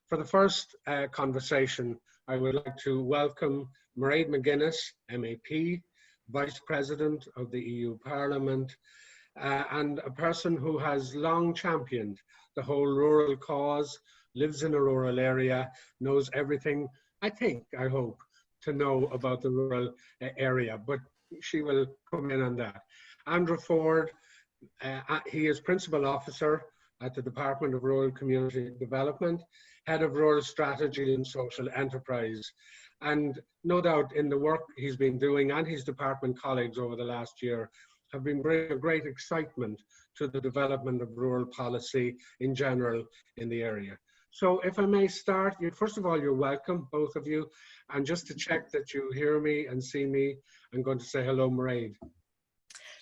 For the first conversation, I would like to welcome Mairead McGuiness, MEP, Vice President of the EU Parliament, and a person who has long championed the whole rural cause, lives in a rural area, knows everything, I hope, to know about the rural area, but she will come in on that. Andrew Forde, he is Principal Officer at the Department of Rural Community Development, Head of Rural Strategy and Social Enterprise. And no doubt in the work he's been doing and his department colleagues over the last year have been bringing a great excitement to the development of rural policy in general in the area. So if I may start, first of all, you're welcome, both of you. And just to check that you hear me and see me, I'm going to say hello, Mairead.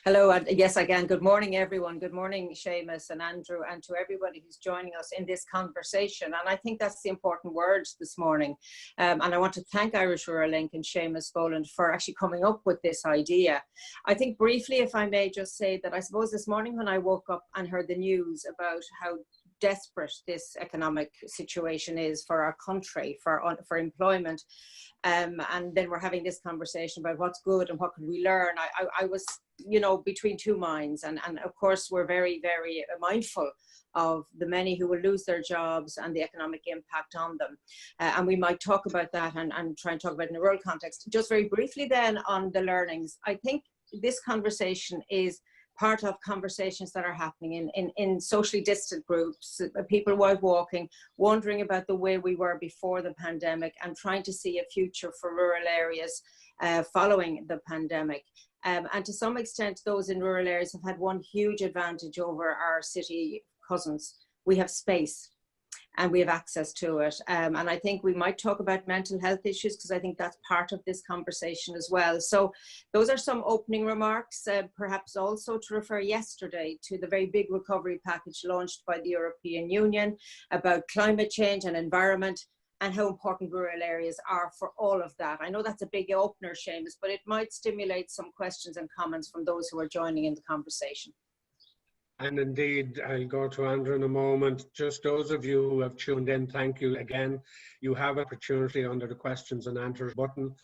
Hello, and yes, again, good morning, everyone. Good morning, Seamus and Andrew, and to everybody who's joining us in this conversation. And I think that's the important words this morning. And I want to thank Irish Rural Link and Seamus Boland for actually coming up with this idea. I think briefly, if I may just say that I suppose this morning when I woke up and heard the news about how desperate this economic situation is for our country, for employment, and then we're having this conversation about what's good and what can we learn. I was, between two minds, and of course we're very, very mindful of the many who will lose their jobs and the economic impact on them. And we might talk about that and try and talk about it in a rural context. Just very briefly then on the learnings, I think this conversation is part of conversations that are happening in socially distant groups, people while walking, wondering about the way we were before the pandemic and trying to see a future for rural areas following the pandemic. And to some extent, those in rural areas have had one huge advantage over our city cousins. We have space and we have access to it. And I think we might talk about mental health issues because I think that's part of this conversation as well. So those are some opening remarks, perhaps also to refer yesterday to the very big recovery package launched by the European Union about climate change and environment and how important rural areas are for all of that. I know that's a big opener, Seamus, but it might stimulate some questions and comments from those who are joining in the conversation. And indeed, I'll go to Andrew in a moment. Just those of you who have tuned in, thank you again. You have opportunity under the questions and answers button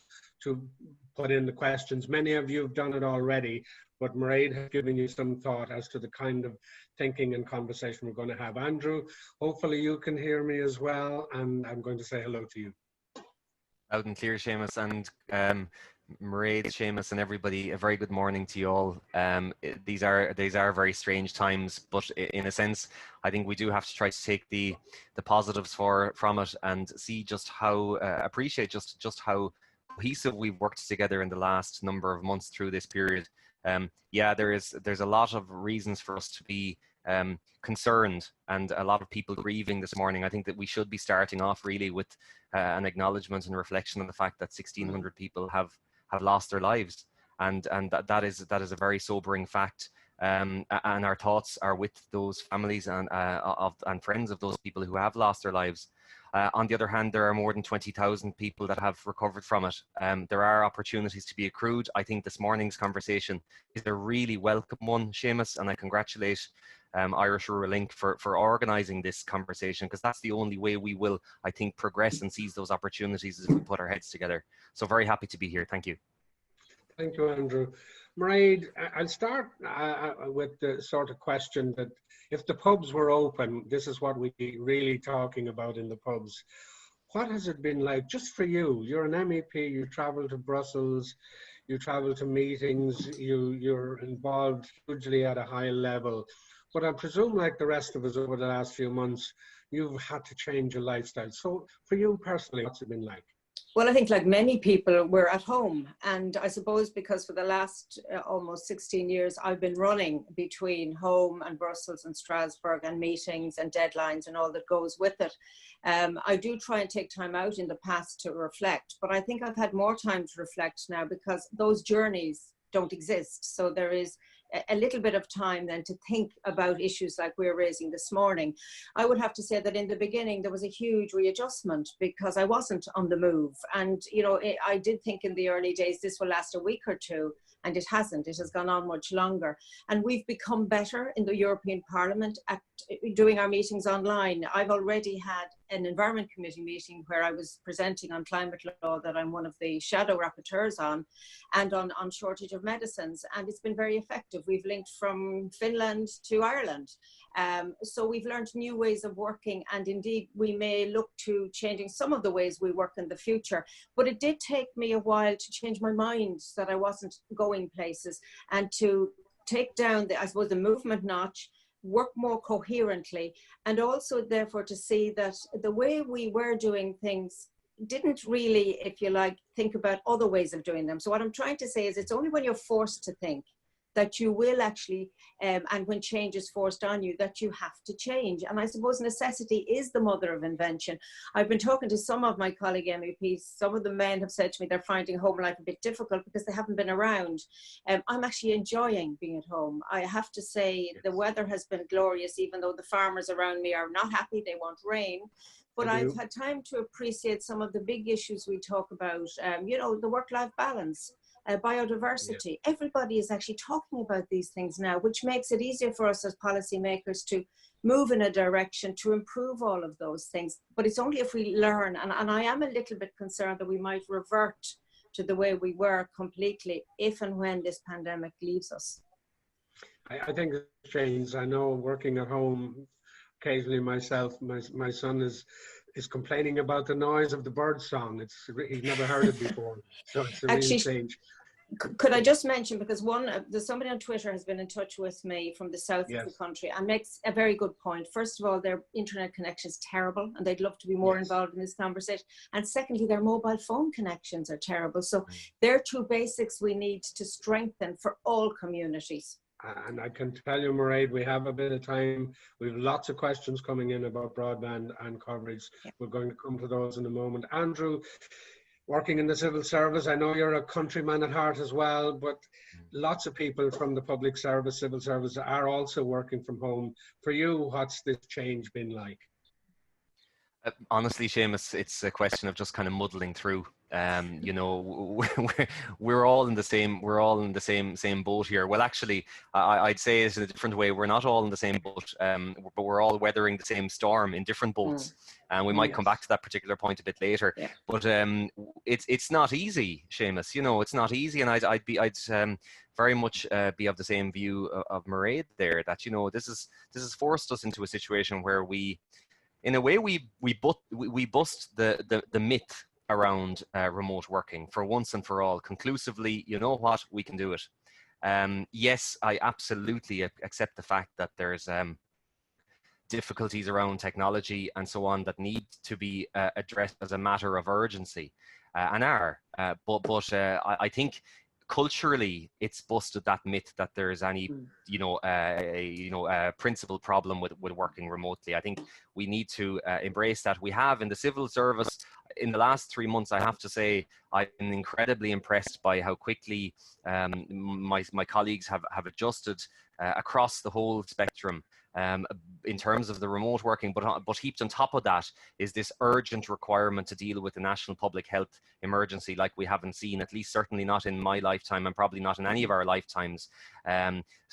to put in the questions. Many of you have done it already, but Mairead has given you some thought as to the kind of thinking and conversation we're going to have. Andrew, hopefully you can hear me as well, and I'm going to say hello to you. Loud and clear, Seamus, and Mairead, Seamus, and everybody, a very good morning to you all. These are very strange times, but in a sense, I think we do have to try to take the positives from it and see just how appreciate just how cohesive we've worked together in the last number of months through this period. Yeah, there's a lot of reasons for us to be concerned, and a lot of people grieving this morning. I think that we should be starting off really with an acknowledgement and reflection on the fact that 1,600 people have lost their lives, and that is a very sobering fact. And our thoughts are with those families and friends of those people who have lost their lives. On the other hand, there are more than 20,000 people that have recovered from it. There are opportunities to be accrued. I think this morning's conversation is a really welcome one, Seamus, and I congratulate Irish Rural Link for organising this conversation, because that's the only way we will, I think, progress and seize those opportunities as we put our heads together. So very happy to be here. Thank you. Thank you, Andrew. Mairead, I'll start with the sort of question that if the pubs were open, this is what we'd be really talking about in the pubs. What has it been like just for you? You're an MEP, you travel to Brussels, you travel to meetings, you're involved hugely at a high level. But I presume, like the rest of us over the last few months, you've had to change your lifestyle. So for you personally, what's it been like? Well, I think like many people, we're at home. And I suppose because for the last almost 16 years, I've been running between home and Brussels and Strasbourg and meetings and deadlines and all that goes with it. I do try and take time out in the past to reflect, but I think I've had more time to reflect now because those journeys don't exist. So there is a little bit of time then to think about issues like we're raising this morning. I would have to say that in the beginning, there was a huge readjustment because I wasn't on the move. And, you know, I did think in the early days, this will last a week or two, and it hasn't. It has gone on much longer. And we've become better in the European Parliament at doing our meetings online. I've already had an Environment Committee meeting where I was presenting on climate law that I'm one of the shadow rapporteurs on, and on shortage of medicines. And it's been very effective. We've linked from Finland to Ireland. So we've learned new ways of working, and indeed we may look to changing some of the ways we work in the future. But it did take me a while to change my mind that I wasn't going places, and to take down the, I suppose, the movement notch, work more coherently, and also therefore to see that the way we were doing things didn't really, if you like, think about other ways of doing them. So what I'm trying to say is it's only when you're forced to think that you will actually, and when change is forced on you, that you have to change. And I suppose necessity is the mother of invention. I've been talking to some of my colleague MEPs. Some of the men have said to me they're finding home life a bit difficult because they haven't been around. I'm actually enjoying being at home. I have to say the weather has been glorious, even though the farmers around me are not happy, they want rain. But I've had time to appreciate some of the big issues we talk about, you know, the work-life balance, biodiversity. Everybody is actually talking about these things now, which makes it easier for us as policymakers to move in a direction to improve all of those things. But it's only if we learn, and I am a little bit concerned that we might revert to the way we were completely if and when this pandemic leaves us. I think it's changed. I know working at home, occasionally myself, my son is complaining about the noise of the bird song. He's never heard it before, so it's a real change. Could I just mention, because there's somebody on Twitter has been in touch with me from the south of the country and makes a very good point. First of all, their internet connection is terrible and they'd love to be more involved in this conversation. And secondly, their mobile phone connections are terrible. So they're two basics we need to strengthen for all communities. And I can tell you, Mairead, we have a bit of time. We have lots of questions coming in about broadband and coverage. We're going to come to those in a moment. Andrew, working in the civil service, I know you're a countryman at heart as well, but lots of people from the public service, civil service are also working from home. For you, what's this change been like? Honestly, Seamus, it's a question of just kind of muddling through. You know, we're all in the same boat here. Well, actually, I'd say it in a different way. We're not all in the same boat, but we're all weathering the same storm in different boats. And we might come back to that particular point a bit later. But it's not easy, Seamus. You know, it's not easy, and I'd very much be of the same view of Mairead there. That, you know, this has forced us into a situation where we, in a way, we bust the myth around remote working for once and for all, conclusively. You know what? We can do it. Yes, I absolutely accept the fact that there's difficulties around technology and so on that need to be addressed as a matter of urgency, and are. But I think culturally, it's busted that myth that there's any, principal problem with working remotely. I think we need to embrace that. We have in the civil service, in the last 3 months, I have to say, I've been incredibly impressed by how quickly my colleagues have adjusted across the whole spectrum. In terms of the remote working, but heaped on top of that is this urgent requirement to deal with the national public health emergency like we haven't seen, at least certainly not in my lifetime and probably not in any of our lifetimes,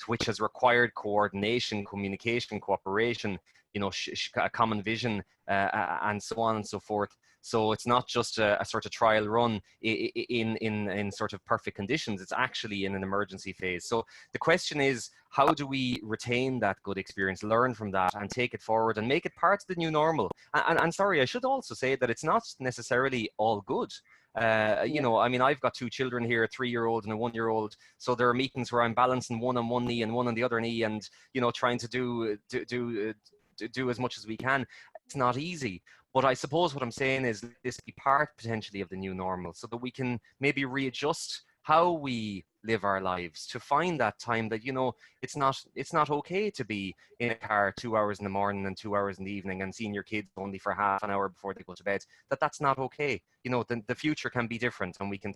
which has required coordination, communication, cooperation, you know, a common vision, and so on and so forth. So it's not just a sort of trial run in sort of perfect conditions. It's actually in an emergency phase. So the question is, how do we retain that good experience, learn from that, and take it forward and make it part of the new normal? And sorry, I should also say that it's not necessarily all good. You know, I mean, I've got 2 children here, a 3-year-old and a 1-year-old. So there are meetings where I'm balancing one on one knee and one on the other knee, and, you know, trying to do as much as we can. It's not easy. But I suppose what I'm saying is this be part potentially of the new normal, so that we can maybe readjust how we live our lives to find that time that, you know, it's not okay to be in a car 2 hours in the morning and 2 hours in the evening and seeing your kids only for half an hour before they go to bed. That's not okay. You know, the future can be different, and we can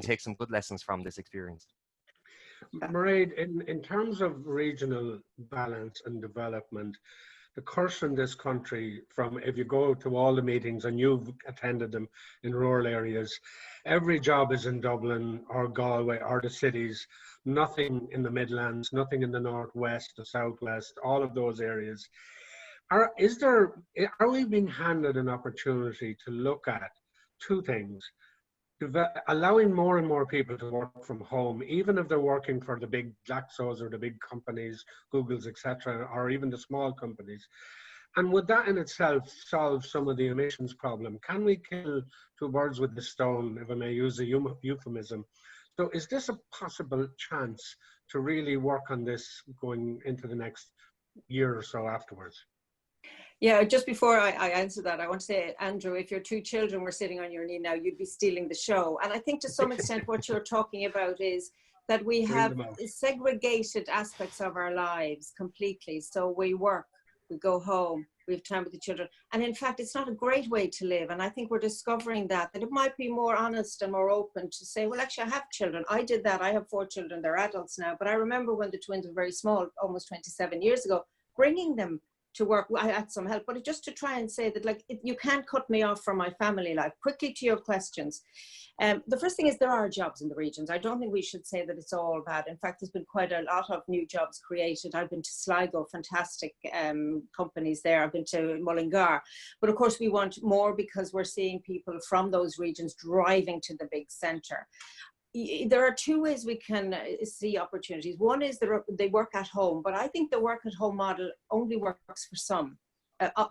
take some good lessons from this experience. Mairead, in terms of regional balance and development, the curse in this country, from if you go to all the meetings, and you've attended them in rural areas, every job is in Dublin or Galway or the cities, nothing in the Midlands, nothing in the Northwest, the Southwest, all of those areas. Are we being handed an opportunity to look at two things? Allowing more and more people to work from home, even if they're working for the big Glaxos or the big companies, Googles, etc., or even the small companies. And would that in itself solve some of the emissions problem? Can we kill two birds with a stone, if I may use a euphemism? So is this a possible chance to really work on this going into the next year or so afterwards? Yeah, just before I answer that, I want to say, Andrew, if your two children were sitting on your knee now, you'd be stealing the show. And I think to some extent what you're talking about is that we have segregated aspects of our lives completely. So we work, we go home, we have time with the children. And in fact, it's not a great way to live. And I think we're discovering that it might be more honest and more open to say, well, actually, I have children. I did that. I have 4 children. They're adults now. But I remember when the twins were very small, almost 27 years ago, bringing them to work. I had some help, but just to try and say that, like, you can't cut me off from my family life. Quickly to your questions. The first thing is there are jobs in the regions. I don't think we should say that it's all bad. In fact, there's been quite a lot of new jobs created. I've been to Sligo, fantastic companies there. I've been to Mullingar. But of course, we want more because we're seeing people from those regions driving to the big centre. There are 2 ways we can see opportunities. One is they work at home, but I think the work at home model only works for some.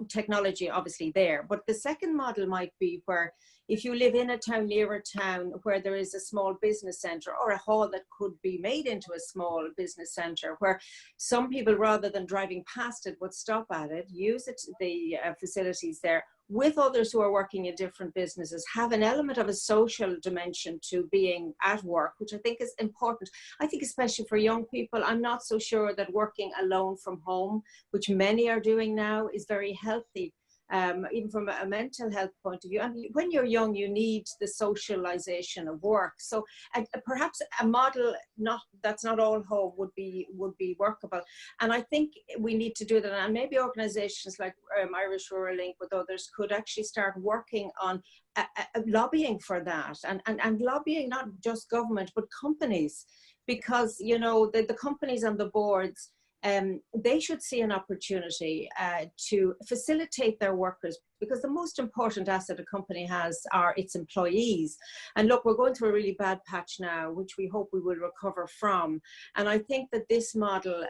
Technology obviously there, but the second model might be where if you live in a town, near a town where there is a small business centre or a hall that could be made into a small business centre, where some people, rather than driving past it, would stop at it, use it, the facilities there, with others who are working in different businesses, have an element of a social dimension to being at work, which I think is important. I think especially for young people, I'm not so sure that working alone from home, which many are doing now, is very healthy. Even from a mental health point of view. And when you're young, you need the socialization of work. So perhaps a model that's not all home would be workable. And I think we need to do that. And maybe organizations like Irish Rural Link with others could actually start working on lobbying for that, and lobbying not just government, but companies, because, you know, the companies on the boards, they should see an opportunity to facilitate their workers, because the most important asset a company has are its employees. And look, we're going through a really bad patch now, which we hope we will recover from. And I think that this model,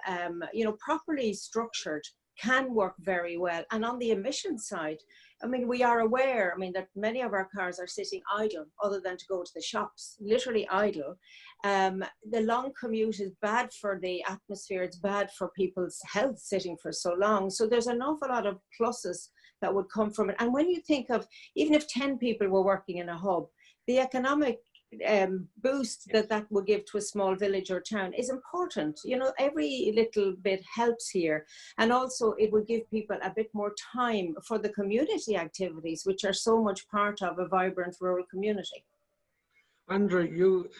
you know, properly structured, can work very well. And on the emission side, I mean, we are aware, I mean, that many of our cars are sitting idle other than to go to the shops, literally idle. The long commute is bad for the atmosphere. It's bad for people's health sitting for so long. So there's an awful lot of pluses that would come from it. And when you think of, even if 10 people were working in a hub, the economic boost that will give to a small village or town is important. You know, every little bit helps here. And also it will give people a bit more time for the community activities, which are so much part of a vibrant rural community. Andrew, you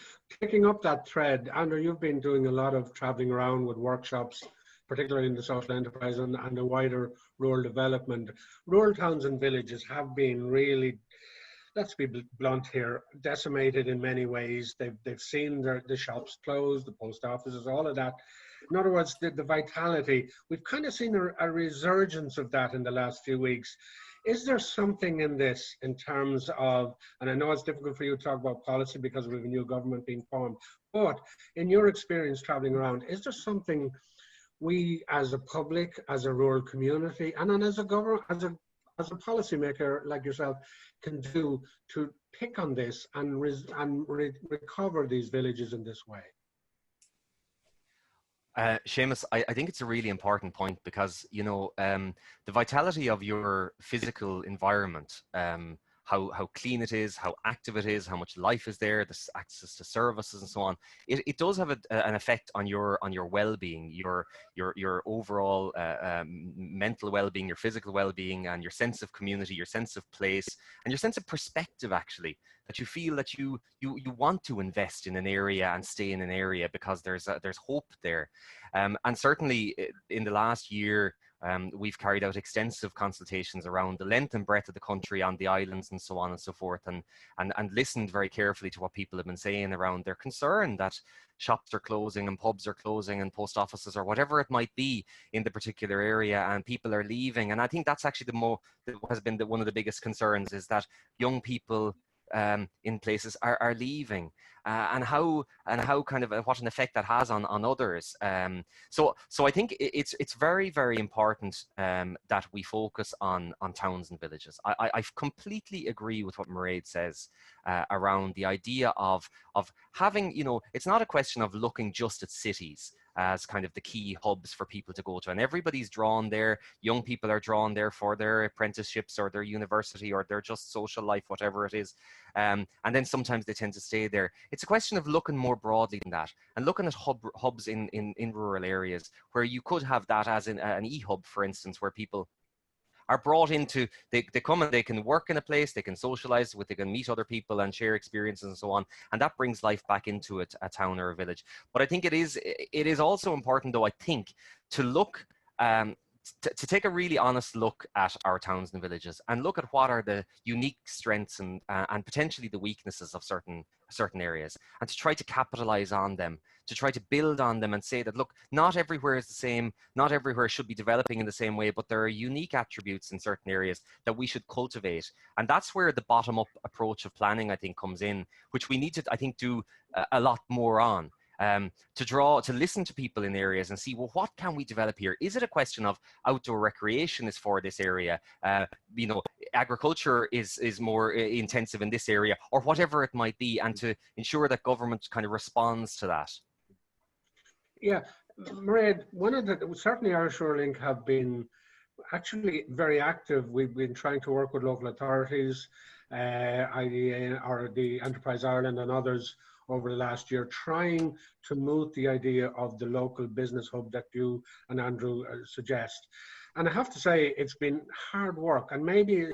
picking up that thread, Andrew, you've been doing a lot of traveling around with workshops, particularly in the social enterprise and the wider rural development. Rural towns and villages have been really, let's be blunt here, decimated in many ways. They've seen the shops closed, the post offices, all of that. In other words, the vitality, we've kind of seen a resurgence of that in the last few weeks. Is there something in this in terms of, and I know it's difficult for you to talk about policy because we have a new government being formed, but in your experience traveling around, is there something we as a public, as a rural community, and then as a government, as a policymaker like yourself, can do to pick on this and recover these villages in this way? Seamus, I think it's a really important point because, you know, the vitality of your physical environment, how clean it is, how active it is, how much life is there, the access to services and so on, it does have an effect on your well-being, your overall mental well-being, your physical well-being, and your sense of community, your sense of place, and your sense of perspective, actually, that you feel that you want to invest in an area and stay in an area because there's hope there. And certainly in the last year, We've carried out extensive consultations around the length and breadth of the country, on the islands and so on and so forth, and listened very carefully to what people have been saying around their concern that shops are closing and pubs are closing and post offices or whatever it might be in the particular area, and people are leaving. And I think that's actually has been one of the biggest concerns, is that young people in places are leaving, and how kind of what an effect that has on others. So I think it's very, very important that we focus on towns and villages. I completely agree with what Mairead says around the idea of having, you know, it's not a question of looking just at cities as kind of the key hubs for people to go to, and everybody's drawn there. Young people are drawn there for their apprenticeships or their university or their just social life, whatever it is, and then sometimes they tend to stay there. It's a question of looking more broadly than that, and looking at hubs in rural areas where you could have that as an e-hub, for instance, where people are brought into, they come and they can work in a place, they can socialize with, they can meet other people and share experiences and so on, and that brings life back into a town or a village. But I think it is also important, though, I think, to look to take a really honest look at our towns and villages, and look at what are the unique strengths and potentially the weaknesses of certain areas, and to try to capitalize on them, to try to build on them, and say that, look, not everywhere is the same, not everywhere should be developing in the same way, but there are unique attributes in certain areas that we should cultivate. And that's where the bottom-up approach of planning, I think, comes in, which we need to, I think, do a lot more on. To listen to people in areas and see, well, what can we develop here? Is it a question of outdoor recreation is for this area? You know, agriculture is more intensive in this area, or whatever it might be, and to ensure that government kind of responds to that. Yeah, Mairead, certainly Irish Rural Link have been actually very active. We've been trying to work with local authorities, IDA or the Enterprise Ireland and others over the last year, trying to moot the idea of the local business hub that you and Andrew suggest. And I have to say, it's been hard work, and maybe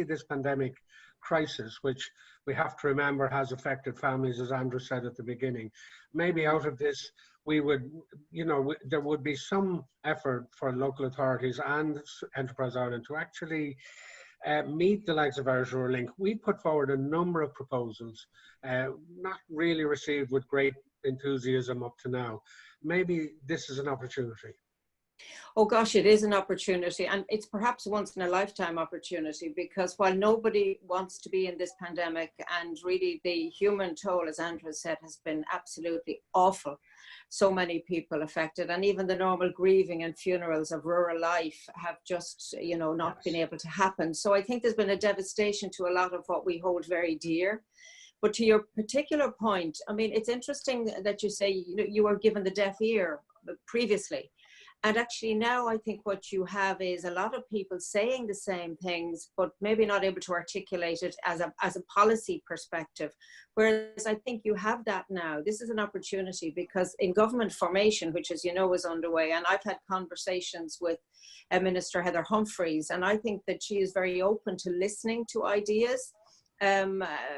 this pandemic crisis, which we have to remember has affected families, as Andrew said at the beginning, maybe out of this we would, you know, there would be some effort for local authorities and Enterprise Ireland to actually meet the likes of Irish Rural Link. We put forward a number of proposals, not really received with great enthusiasm up to now. Maybe this is an opportunity. Oh gosh, it is an opportunity, and it's perhaps once in a lifetime opportunity, because while nobody wants to be in this pandemic, and really the human toll, as Andrew said, has been absolutely awful. So many people affected, and even the normal grieving and funerals of rural life have just, you know, not been able to happen. So I think there's been a devastation to a lot of what we hold very dear. But to your particular point, I mean, it's interesting that you say, you know, you were given the deaf ear previously. And actually now I think what you have is a lot of people saying the same things, but maybe not able to articulate it as a policy perspective. Whereas I think you have that now. This is an opportunity, because in government formation, which, as you know, is underway, and I've had conversations with Minister Heather Humphreys, and I think that she is very open to listening to ideas.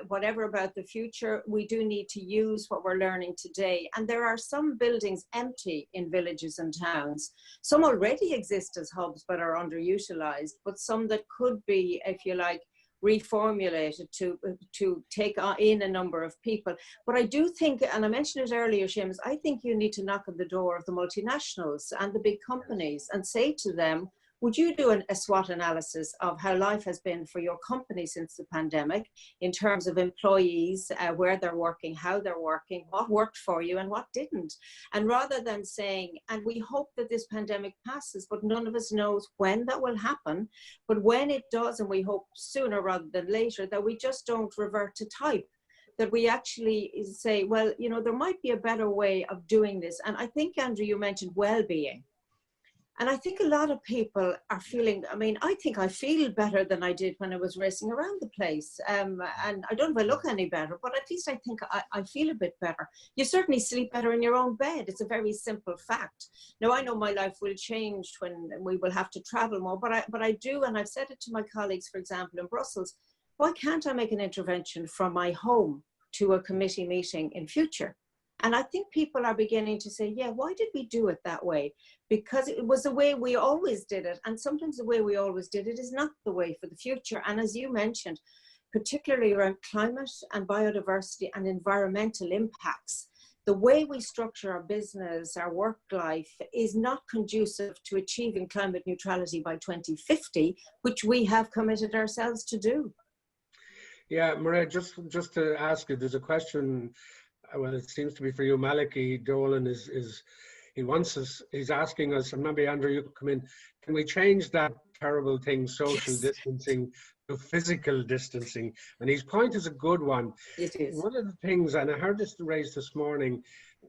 Whatever about the future, we do need to use what we're learning today. And there are some buildings empty in villages and towns. Some already exist as hubs but are underutilized, but some that could be, if you like, reformulated to take in a number of people. But I do think, and I mentioned it earlier, Seamus, I think you need to knock on the door of the multinationals and the big companies and say to them, would you do a SWOT analysis of how life has been for your company since the pandemic, in terms of employees, where they're working, how they're working, what worked for you and what didn't? And rather than saying, and we hope that this pandemic passes, but none of us knows when that will happen, but when it does, and we hope sooner rather than later, that we just don't revert to type, that we actually say, well, you know, there might be a better way of doing this. And I think, Andrew, you mentioned well-being. And I think a lot of people are feeling, I mean, I think I feel better than I did when I was racing around the place. And I don't know if I look any better, but at least I think I feel a bit better. You certainly sleep better in your own bed. It's a very simple fact. Now, I know my life will change when we will have to travel more, but I do, and I've said it to my colleagues, for example, in Brussels, why can't I make an intervention from my home to a committee meeting in future? And I think people are beginning to say, yeah, why did we do it that way? Because it was the way we always did it. And sometimes the way we always did it is not the way for the future. And as you mentioned, particularly around climate and biodiversity and environmental impacts, the way we structure our business, our work life, is not conducive to achieving climate neutrality by 2050, which we have committed ourselves to do. Yeah, Mairead, just to ask you, there's a question, well, it seems to be for you, Malachy. Dolan he's asking us, and maybe Andrew, you could come in, can we change that terrible thing, social distancing, to physical distancing? And his point is a good one. It is. One of the things, and I heard this raised this morning,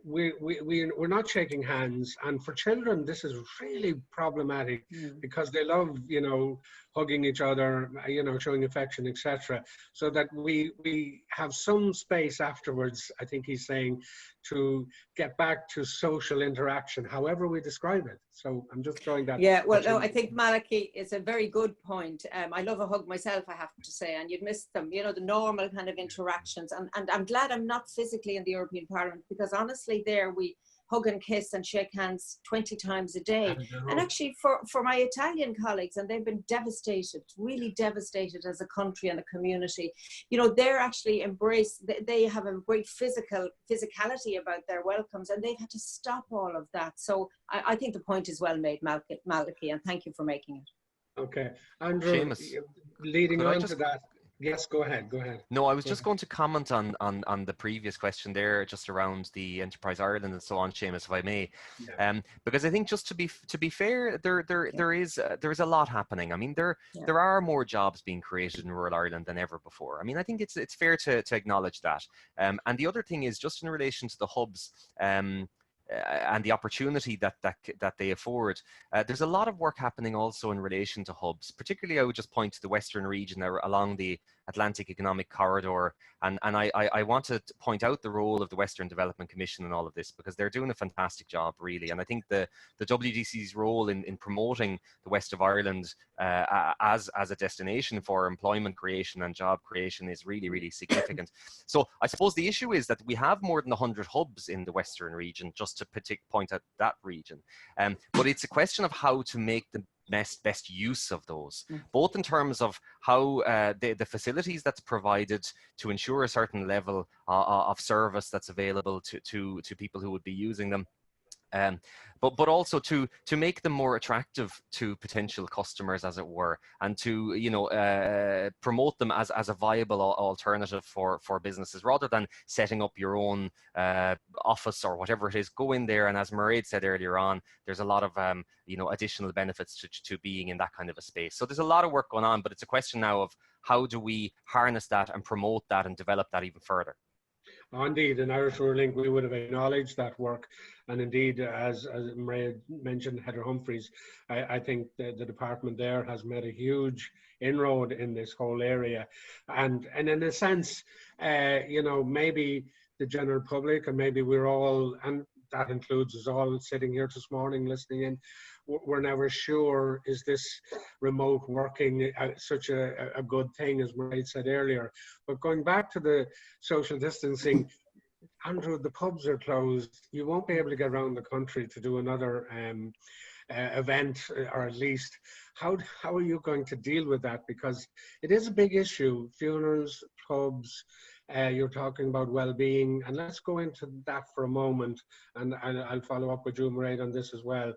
we're not shaking hands, and for children this is really problematic because they love, you know, hugging each other, you know, showing affection, etc. So that we have some space afterwards, I think he's saying, to get back to social interaction, however we describe it. So I'm just throwing that. Yeah, well, no, I think Malachy is a very good point. I love a hug myself, I have to say, and you'd miss them, you know, the normal kind of interactions. And I'm glad I'm not physically in the European Parliament, because honestly there we hug and kiss and shake hands 20 times a day. And actually for my Italian colleagues, and they've been devastated, really devastated as a country and a community, you know, they're actually they have a great physicality about their welcomes, and they've had to stop all of that. So I think the point is well made, Malachy, and thank you for making it. Okay, Andrew, Seamus, leading on to that. Yes, go ahead. No, I was just going to comment on the previous question there, just around the Enterprise Ireland and so on, Seamus, if I may, because I think just to be fair, there is a lot happening. I mean, there are more jobs being created in rural Ireland than ever before. I mean, I think it's fair to acknowledge that. And the other thing is just in relation to the hubs. And the opportunity that they afford. There's a lot of work happening also in relation to hubs. Particularly, I would just point to the Western region along the Atlantic Economic Corridor. And I want to point out the role of the Western Development Commission in all of this, because they're doing a fantastic job, really. And I think the WDC's role in promoting the West of Ireland as a destination for employment creation and job creation is really, really significant. So I suppose the issue is that we have more than 100 hubs in the Western region, just to point out that region. But it's a question of how to make the best use of those, both in terms of how the facilities that's provided to ensure a certain level of service that's available to people who would be using them. But also to make them more attractive to potential customers, as it were, and to, you know, promote them as a viable alternative for businesses, rather than setting up your own office or whatever it is. Go in there, and as Mairead said earlier on, there's a lot of you know, additional benefits to being in that kind of a space. So there's a lot of work going on, but it's a question now of how do we harness that and promote that and develop that even further. Indeed, in Irish Rural Link, we would have acknowledged that work. And indeed, as Mairead mentioned, Heather Humphreys, I think the department there has made a huge inroad in this whole area. And in a sense, you know, maybe the general public, and maybe we're all, and that includes us all sitting here this morning listening in, we're never sure, is this remote working such a good thing, as Mairead said earlier. But going back to the social distancing, Andrew, the pubs are closed. You won't be able to get around the country to do another event, or at least, how are you going to deal with that? Because it is a big issue, funerals, pubs, you're talking about well-being, and let's go into that for a moment, and I'll follow up with you, Mairead, on this as well.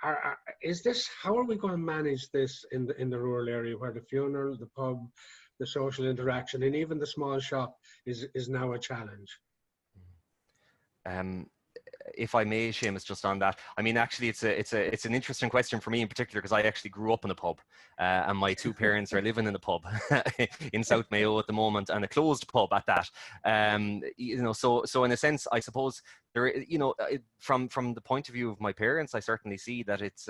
How are we going to manage this in the rural area, where the funeral, the pub, the social interaction, and even the small shop is now a challenge? If I may, Seamus, just on that, I mean, actually, it's an interesting question for me in particular, because I actually grew up in a pub, and my two parents are living in a pub in South Mayo at the moment, and a closed pub at that. You know, so in a sense, I suppose there, you know, from the point of view of my parents, I certainly see that it's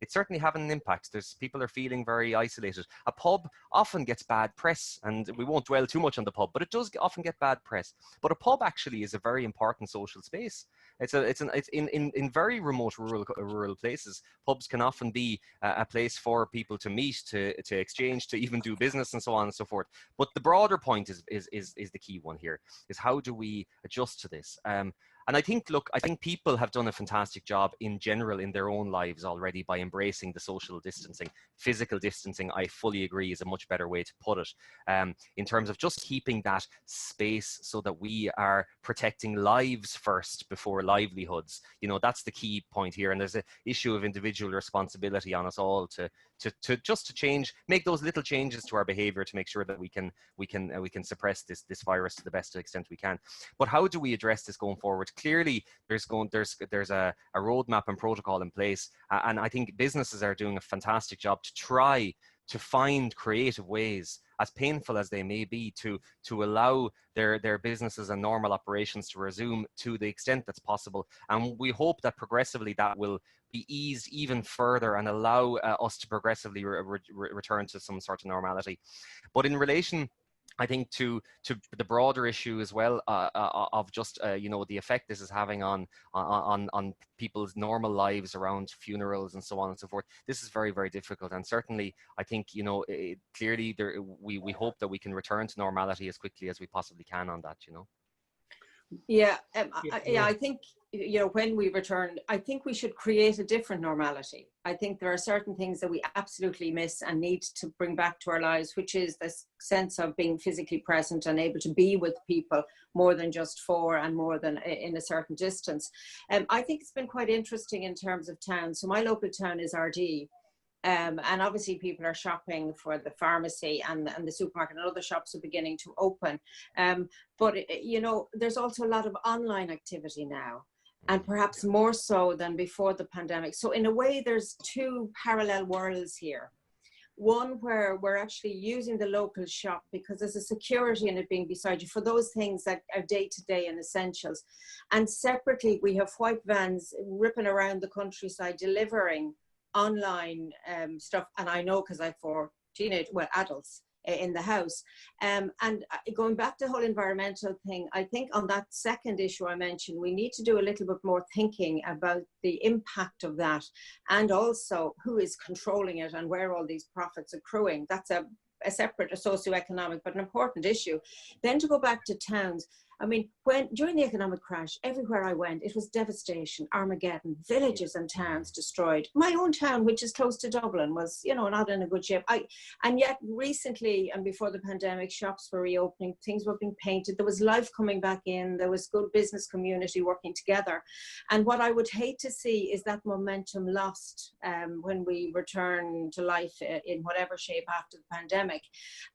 certainly having an impact. People are feeling very isolated. A pub often gets bad press, and we won't dwell too much on the pub, but it does often get bad press. But a pub actually is a very important social space. It's in very remote rural places. Pubs can often be a place for people to meet, to exchange, to even do business, and so on and so forth. But the broader point is the key one here, is how do we adjust to this? And I think, look, I think people have done a fantastic job in general in their own lives already by embracing the social distancing. Physical distancing, I fully agree, is a much better way to put it, in terms of just keeping that space so that we are protecting lives first before livelihoods. You know, that's the key point here. And there's an issue of individual responsibility on us all to change, make those little changes to our behavior to make sure that we can suppress this virus to the best extent we can. But how do we address this going forward? Clearly, there's a roadmap and protocol in place, and I think businesses are doing a fantastic job to try to find creative ways, as painful as they may be, to allow their businesses and normal operations to resume to the extent that's possible. And we hope that progressively that will be eased even further and allow us to progressively return to some sort of normality. But in relation, I think, to the broader issue as well, of just you know, the effect this is having on people's normal lives around funerals and so on and so forth. This is very, very difficult, and certainly I think, you know, clearly we hope that we can return to normality as quickly as we possibly can on that, you know. Yeah, I think, you know, when we return, I think we should create a different normality. I think there are certain things that we absolutely miss and need to bring back to our lives, which is this sense of being physically present and able to be with people more than just for and more than in a certain distance. I think it's been quite interesting in terms of towns. So my local town is RD. And obviously people are shopping for the pharmacy and the supermarket, and other shops are beginning to open. But, you know, there's also a lot of online activity now, and perhaps more so than before the pandemic. So in a way, there's two parallel worlds here. One where we're actually using the local shop because there's a security in it being beside you for those things that are day-to-day and essentials. And separately, we have white vans ripping around the countryside delivering online stuff. And I know because I have 4 adults in the house. And going back to the whole environmental thing, I think on that second issue I mentioned, we need to do a little bit more thinking about the impact of that, and also who is controlling it and where all these profits are accruing. That's a separate, a socioeconomic, but an important issue. Then to go back to towns, I mean, during the economic crash, everywhere I went, it was devastation, Armageddon, villages and towns destroyed. My own town, which is close to Dublin, was, you know, not in a good shape. And yet recently, and before the pandemic, shops were reopening, things were being painted, there was life coming back in, there was good business community working together. And what I would hate to see is that momentum lost when we return to life in whatever shape after the pandemic.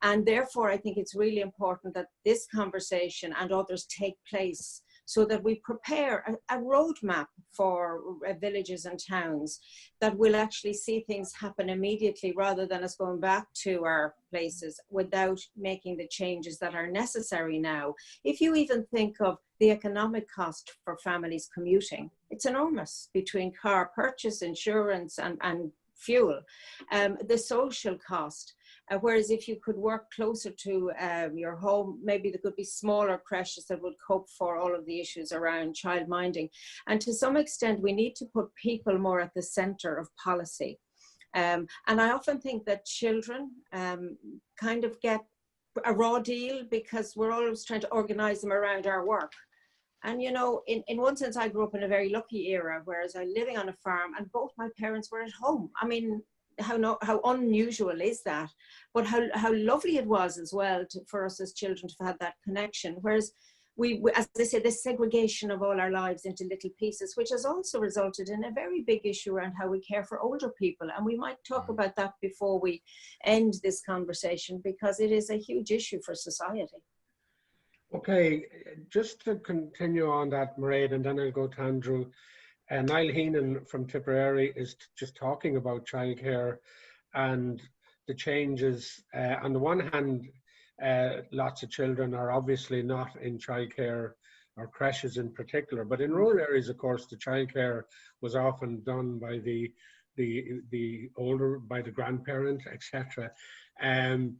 And therefore, I think it's really important that this conversation and others take place so that we prepare a roadmap for villages and towns that will actually see things happen immediately, rather than us going back to our places without making the changes that are necessary now. If you even think of the economic cost for families commuting, it's enormous, between car purchase, insurance and fuel, the social cost. Whereas if you could work closer to your home, maybe there could be smaller creches that would cope for all of the issues around child minding. And to some extent, we need to put people more at the center of policy. And I often think that children kind of get a raw deal because we're always trying to organize them around our work. And, you know, in one sense, I grew up in a very lucky era, whereas I'm living on a farm and both my parents were at home. I mean, how unusual is that? But how lovely it was as well for us as children to have had that connection. Whereas we, as I say, this segregation of all our lives into little pieces, which has also resulted in a very big issue around how we care for older people. And we might talk about that before we end this conversation, because it is a huge issue for society. Okay, just to continue on that, Mairead, and then I'll go to Andrew. Niall Heenan from Tipperary is just talking about childcare and the changes. On the one hand, lots of children are obviously not in childcare or creches in particular, but in rural areas, of course, the childcare was often done by the older, by the grandparent, etc. And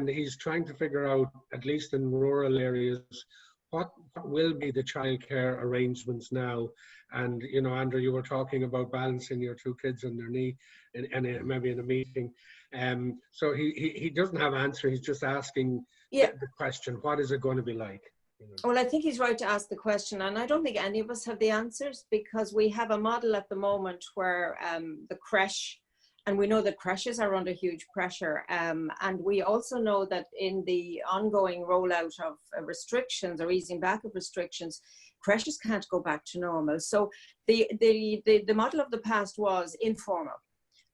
he's trying to figure out, at least in rural areas, what will be the childcare arrangements now? And, you know, Andrew, you were talking about balancing your two kids on their knee and maybe in a meeting. So he doesn't have an answer. He's just asking the question, what is it going to be like? You know? Well, I think he's right to ask the question, and I don't think any of us have the answers, because we have a model at the moment where the creche, and we know that creches are under huge pressure, and we also know that in the ongoing rollout of restrictions or easing back of restrictions, creches can't go back to normal. So the model of the past was informal.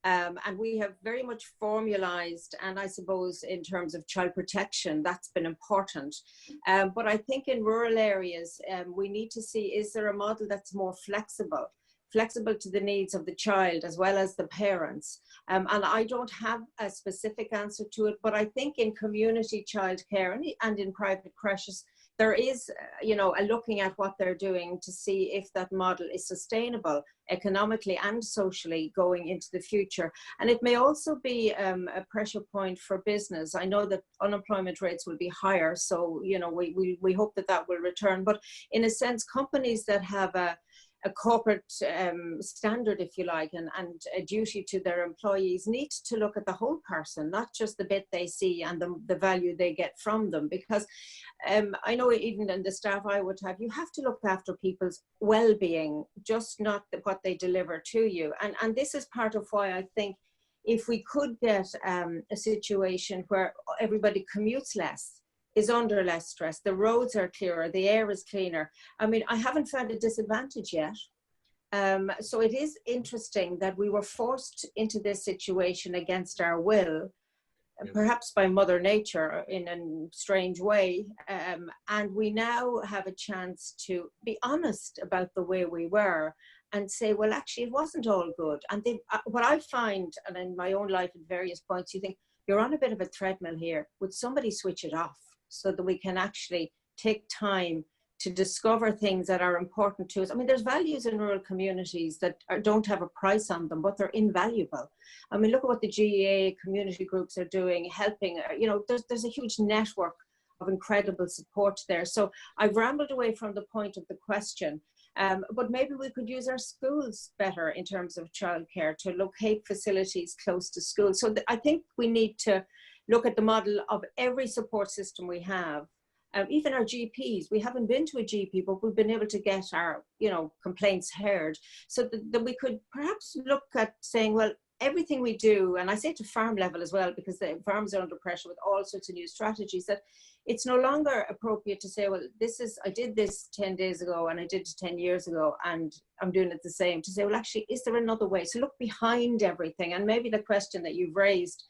And we have very much formalized, and I suppose in terms of child protection, that's been important. But I think in rural areas, we need to see, is there a model that's more flexible to the needs of the child as well as the parents? And I don't have a specific answer to it, but I think in community childcare and in private creches, there is, you know, a looking at what they're doing to see if that model is sustainable economically and socially going into the future. And it may also be a pressure point for business. I know that unemployment rates will be higher, so, you know, we hope that that will return. But in a sense, companies that have a corporate standard, if you like, and a duty to their employees need to look at the whole person, not just the bit they see and the value they get from them. Because I know even in the staff I would have, you have to look after people's well-being, just not what they deliver to you. And this is part of why I think if we could get a situation where everybody commutes less, is under less stress, the roads are clearer, the air is cleaner. I mean, I haven't found a disadvantage yet. So it is interesting that we were forced into this situation against our will, perhaps by Mother Nature in a strange way. And we now have a chance to be honest about the way we were and say, well, actually, it wasn't all good. And what I find, and in my own life at various points, you think, you're on a bit of a treadmill here. Would somebody switch it off so that we can actually take time to discover things that are important to us? I mean, there's values in rural communities that don't have a price on them, but they're invaluable. I mean, look at what the GEA community groups are doing, helping, you know, there's a huge network of incredible support there. So I've rambled away from the point of the question, but maybe we could use our schools better in terms of childcare to locate facilities close to schools. So I think we need to look at the model of every support system we have. Even our GPs, we haven't been to a GP, but we've been able to get our, you know, complaints heard. So that we could perhaps look at saying, well, everything we do, and I say to farm level as well, because the farms are under pressure with all sorts of new strategies, that it's no longer appropriate to say, well, I did this 10 days ago and I did it 10 years ago and I'm doing it the same. To say, well, actually, is there another way? So look behind everything. And maybe the question that you've raised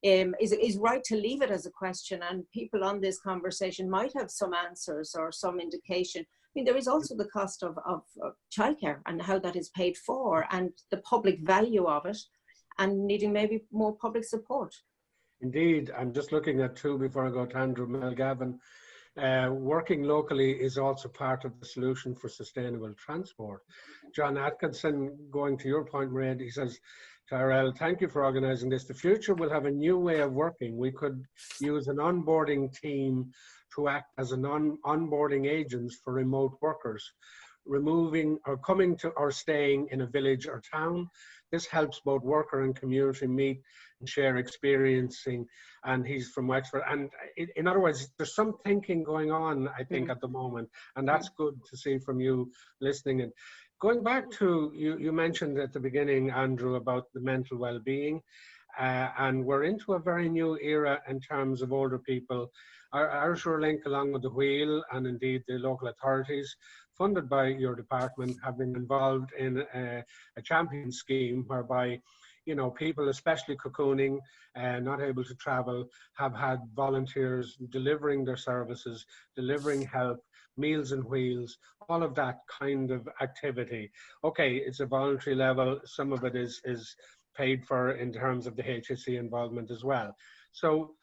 is right to leave it as a question, and people on this conversation might have some answers or some indication. I mean, there is also the cost of childcare and how that is paid for, and the public value of it, and needing maybe more public support. Indeed, I'm just looking at two before I go to Andrew Melgavin. Working locally is also part of the solution for sustainable transport. John Atkinson, going to your point, Mairead, he says, to IRL, thank you for organising this. The future will have a new way of working. We could use an onboarding team to act as an onboarding agents for remote workers, removing or coming to or staying in a village or town. This helps both worker and community meet and share experiencing. And he's from Wexford. And in other words, there's some thinking going on, I think, at the moment. And that's good to see from you listening. And going back to, you mentioned at the beginning, Andrew, about the mental well-being. And we're into a very new era in terms of older people. Our Irish Rural Link, along with the Wheel and indeed the local authorities, funded by your department, have been involved in a champion scheme whereby, you know, people, especially cocooning, not able to travel, have had volunteers delivering their services, delivering help, Meals and Wheels, all of that kind of activity. Okay, it's a voluntary level. Some of it is paid for in terms of the HSE involvement as well. So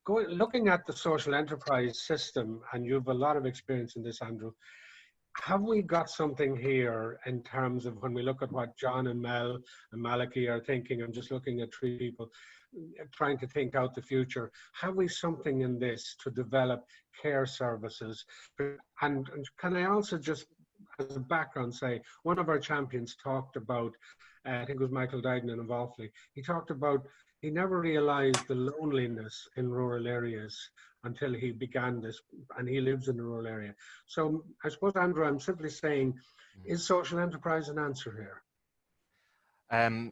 looking at the social enterprise system, and you have a lot of experience in this, Andrew, have we got something here in terms of when we look at what John and Mel and Malachy are thinking? I'm just looking at three people trying to think out the future. Have we something in this to develop care services? And can I also just, as a background, say one of our champions talked about, I think it was Michael Dignan of Offaly, he talked about he never realized the loneliness in rural areas until he began this, and he lives in a rural area. So I suppose, Andrew, I'm simply saying, is social enterprise an answer here?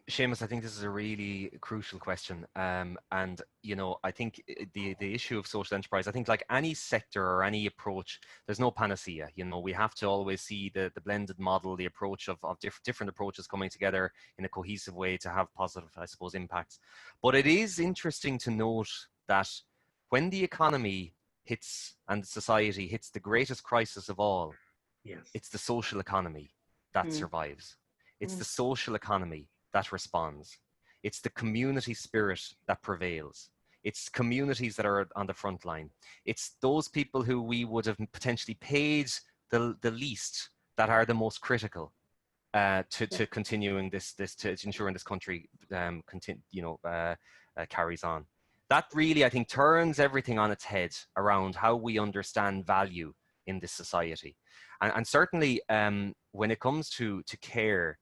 Seamus, I think this is a really crucial question. And, you know, I think the issue of social enterprise, I think like any sector or any approach, there's no panacea. You know, we have to always see the blended model, the approach of different approaches coming together in a cohesive way to have positive, I suppose, impacts. But it is interesting to note that when the economy hits and society hits the greatest crisis of all, yes, it's the social economy that survives. It's the social economy that responds. It's the community spirit that prevails. It's communities that are on the front line. It's those people who we would have potentially paid the least that are the most critical to continuing this to ensuring this country carries on. That really, I think, turns everything on its head around how we understand value in this society. And certainly when it comes to care,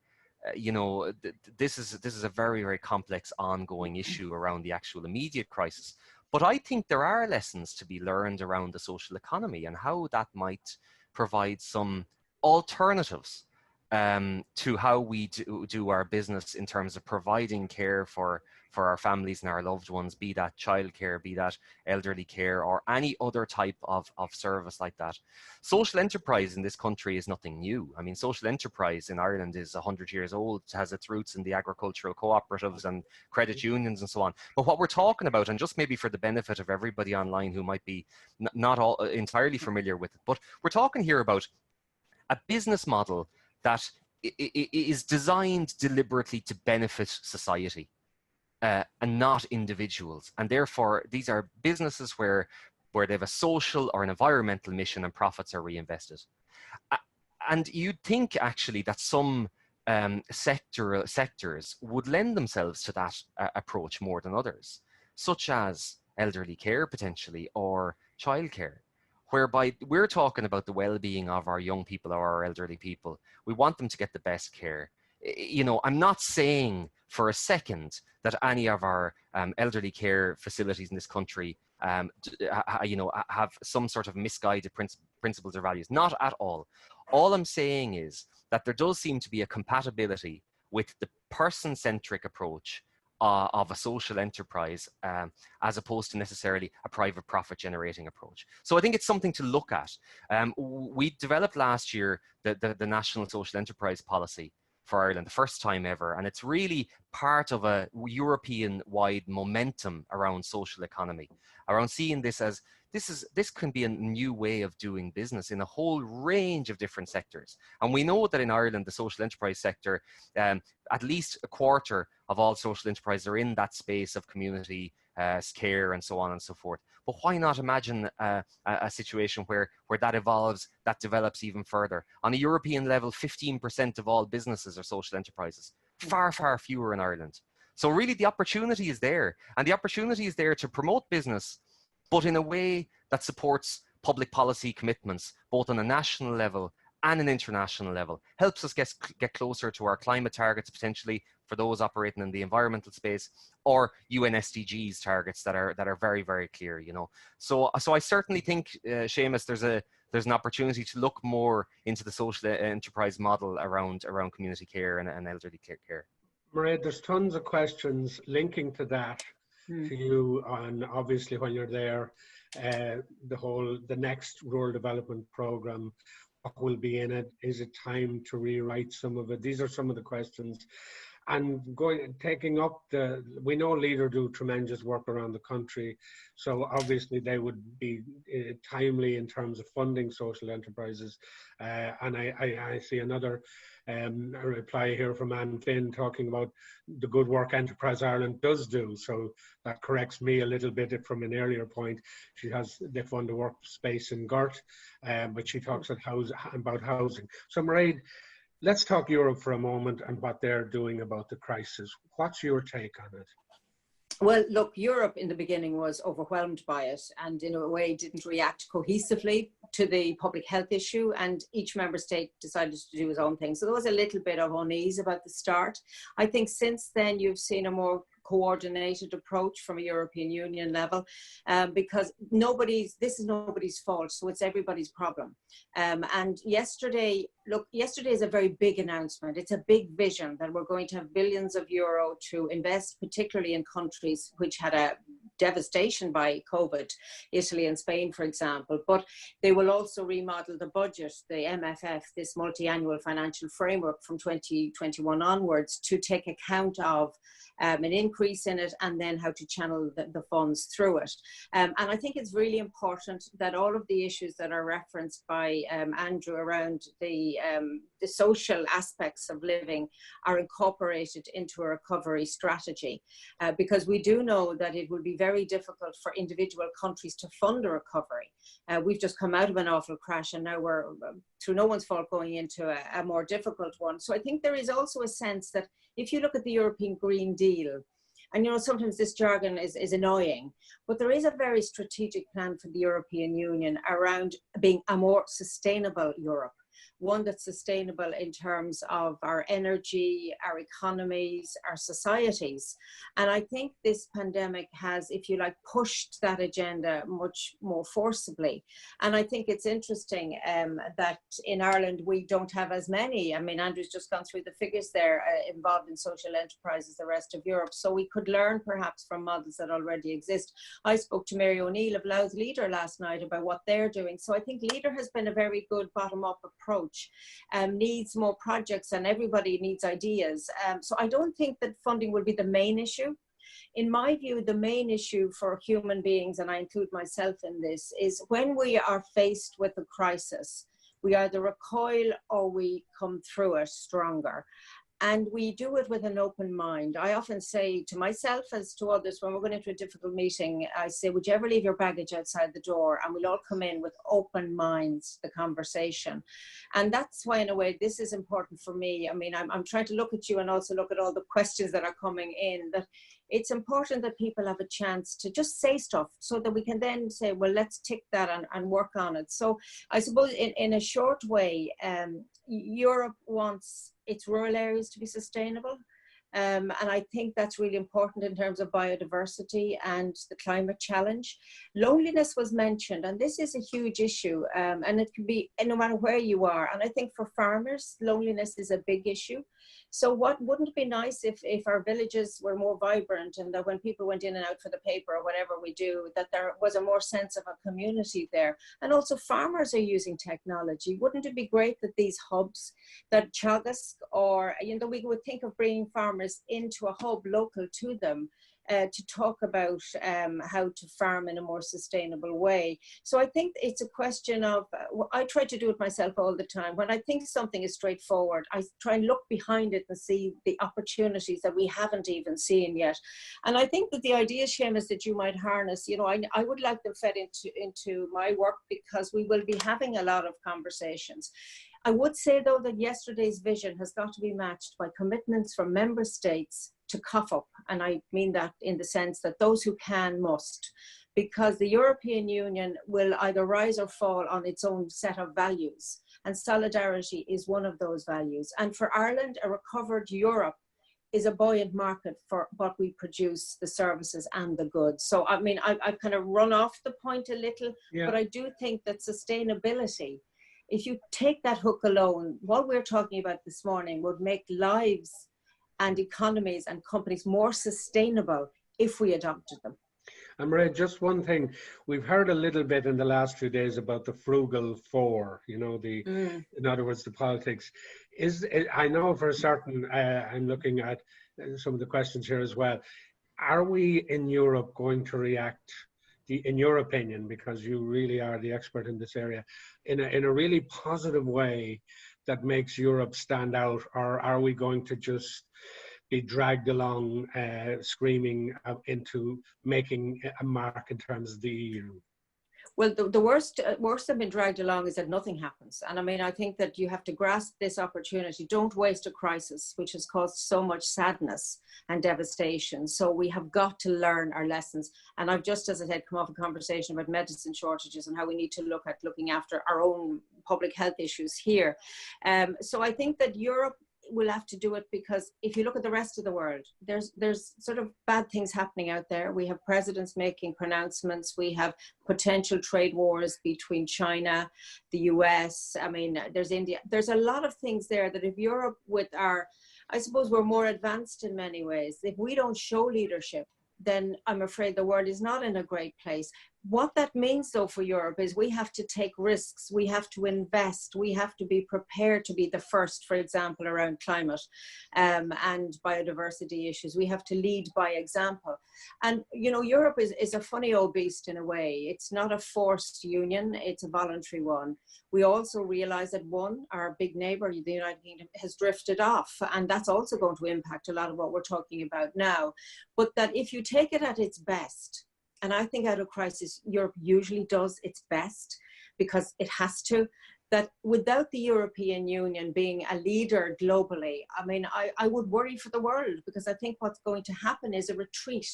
you know, this is a very, very complex ongoing issue around the actual immediate crisis. But I think there are lessons to be learned around the social economy and how that might provide some alternatives to how we do our business in terms of providing care for our families and our loved ones, be that childcare, be that elderly care, or any other type of service like that. Social enterprise in this country is nothing new. I mean, social enterprise in Ireland is 100 years old, has its roots in the agricultural cooperatives and credit unions and so on. But what we're talking about, and just maybe for the benefit of everybody online who might be not all entirely familiar with it, but we're talking here about a business model that is designed deliberately to benefit society and not individuals. And therefore, these are businesses where they have a social or an environmental mission and profits are reinvested. And you'd think actually that some sectors would lend themselves to that approach more than others, such as elderly care potentially, or childcare, whereby we're talking about the well-being of our young people or our elderly people. We want them to get the best care. You know, I'm not saying for a second that any of our elderly care facilities in this country, you know, have some sort of misguided principles or values. Not at all. All I'm saying is that there does seem to be a compatibility with the person-centric approach of a social enterprise as opposed to necessarily a private profit generating approach. So I think it's something to look at. We developed last year the National Social Enterprise Policy for Ireland, the first time ever, and it's really part of a European-wide momentum around social economy, around seeing this as this can be a new way of doing business in a whole range of different sectors. And we know that in Ireland, the social enterprise sector, at least a quarter of all social enterprises are in that space of community care and so on and so forth. But why not imagine a situation where that evolves, that develops even further? On a European level, 15% of all businesses are social enterprises, far, far fewer in Ireland. So really the opportunity is there, and the opportunity is there to promote business, but in a way that supports public policy commitments, both on a national level and an international level, helps us get closer to our climate targets, potentially for those operating in the environmental space, or UN SDGs targets that are very, very clear, you know. So I certainly think, Seamus, there's an opportunity to look more into the social enterprise model around community care and elderly care. Mairead, there's tons of questions linking to that to you on, obviously, when you're there, the next rural development program, what will be in it? Is it time to rewrite some of it? These are some of the questions. And taking up we know Leader do tremendous work around the country, so obviously they would be timely in terms of funding social enterprises. And I see another a reply here from Anne Finn talking about the good work Enterprise Ireland does do. So that corrects me a little bit from an earlier point. They fund a workspace in Gert, but she talks about housing. So Mairead, let's talk Europe for a moment and what they're doing about the crisis. What's your take on it? Well, look, Europe in the beginning was overwhelmed by it and in a way didn't react cohesively to the public health issue, and each member state decided to do its own thing. So there was a little bit of unease about the start. I think since then you've seen a more coordinated approach from a European Union level, because this is nobody's fault, so it's everybody's problem. And yesterday is a very big announcement. It's a big vision that we're going to have billions of euro to invest, particularly in countries which had a devastation by COVID, Italy and Spain, for example. But they will also remodel the budget, the MFF, this multi-annual financial framework from 2021 onwards, to take account of an increase in it and then how to channel the funds through it. And I think it's really important that all of the issues that are referenced by Andrew around the social aspects of living are incorporated into a recovery strategy, because we do know that it will be very difficult for individual countries to fund a recovery. We've just come out of an awful crash and now we're, through no one's fault, going into a more difficult one. So I think there is also a sense that if you look at the European Green Deal, and sometimes this jargon is annoying, but there is a very strategic plan for the European Union around being a more sustainable Europe. One that's sustainable in terms of our energy, our economies, our societies. And I think this pandemic has, if you like, pushed that agenda much more forcibly. And I think it's interesting that in Ireland, we don't have as many. I mean, Andrew's just gone through the figures there involved in social enterprise as the rest of Europe. So we could learn perhaps from models that already exist. I spoke to Mary O'Neill of Louth Leader last night about what they're doing. So I think Leader has been a very good bottom-up approach. Needs more projects and everybody needs ideas. So I don't think that funding will be the main issue. In my view, the main issue for human beings, and I include myself in this, is when we are faced with a crisis, we either recoil or we come through it stronger. And we do it with an open mind. I often say to myself as to others, when we're going into a difficult meeting, I say, would you ever leave your baggage outside the door? And we'll all come in with open minds, the conversation. And that's why, in a way, this is important for me. I mean, I'm trying to look at you and also look at all the questions that are coming in, that it's important that people have a chance to just say stuff so that we can then say, well, let's tick that and work on it. So I suppose in a short way, Europe wants its rural areas to be sustainable. And I think that's really important in terms of biodiversity and the climate challenge. Loneliness was mentioned, and this is a huge issue, and it can be no matter where you are. And I think for farmers, loneliness is a big issue. So wouldn't it be nice if our villages were more vibrant, and that when people went in and out for the paper or whatever we do, that there was a more sense of a community there. And also farmers are using technology. Wouldn't it be great that these hubs, that Teagasc, or we would think of bringing farmers into a hub local to them, to talk about how to farm in a more sustainable way. So I think it's a question of, I try to do it myself all the time. When I think something is straightforward, I try and look behind it and see the opportunities that we haven't even seen yet. And I think that the ideas, Seamus, that you might harness, I would like them fed into my work, because we will be having a lot of conversations. I would say, though, that yesterday's vision has got to be matched by commitments from member states to cough up. And I mean that in the sense that those who can must, because the European Union will either rise or fall on its own set of values. And solidarity is one of those values. And for Ireland, a recovered Europe is a buoyant market for what we produce, the services and the goods. So, I mean, I've kind of run off the point a little, but I do think that sustainability, if you take that hook alone, what we're talking about this morning would make lives and economies and companies more sustainable if we adopted them. And Mairead, just one thing, we've heard a little bit in the last few days about the frugal four, in other words, the politics. I know for certain, I'm looking at some of the questions here as well. Are we in Europe going to react, in your opinion, because you really are the expert in this area, in a really positive way, that makes Europe stand out, or are we going to just be dragged along, screaming into making a mark in terms of the EU? Well, the worst I've been dragged along is that nothing happens. And I mean, I think that you have to grasp this opportunity. Don't waste a crisis, which has caused so much sadness and devastation. So we have got to learn our lessons. And I've just, as I said, come off a conversation about medicine shortages and how we need to look at looking after our own public health issues here. So I think that Europe will have to do it, because if you look at the rest of the world, there's sort of bad things happening out there. We have presidents making pronouncements. We have potential trade wars between China, the US. I mean, there's India. There's a lot of things there that if Europe, with our, I suppose we're more advanced in many ways, if we don't show leadership, then I'm afraid the world is not in a great place. What that means, though, for Europe is we have to take risks, we have to invest, we have to be prepared to be the first, for example, around climate and biodiversity issues. We have to lead by example. And, you know, Europe is a funny old beast in a way. It's not a forced union, it's a voluntary one. We also realize that our big neighbor, the United Kingdom, has drifted off, and that's also going to impact a lot of what we're talking about now. But that if you take it at its best, and I think out of crisis, Europe usually does its best because it has to, that without the European Union being a leader globally, I mean, I would worry for the world, because I think what's going to happen is a retreat.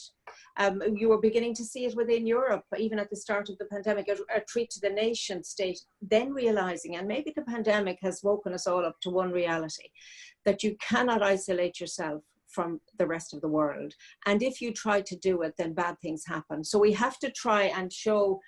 You were beginning to see it within Europe, even at the start of the pandemic, a retreat to the nation state, then realizing, and maybe the pandemic has woken us all up to one reality, that you cannot isolate yourself from the rest of the world. And if you try to do it, then bad things happen. So we have to try and show,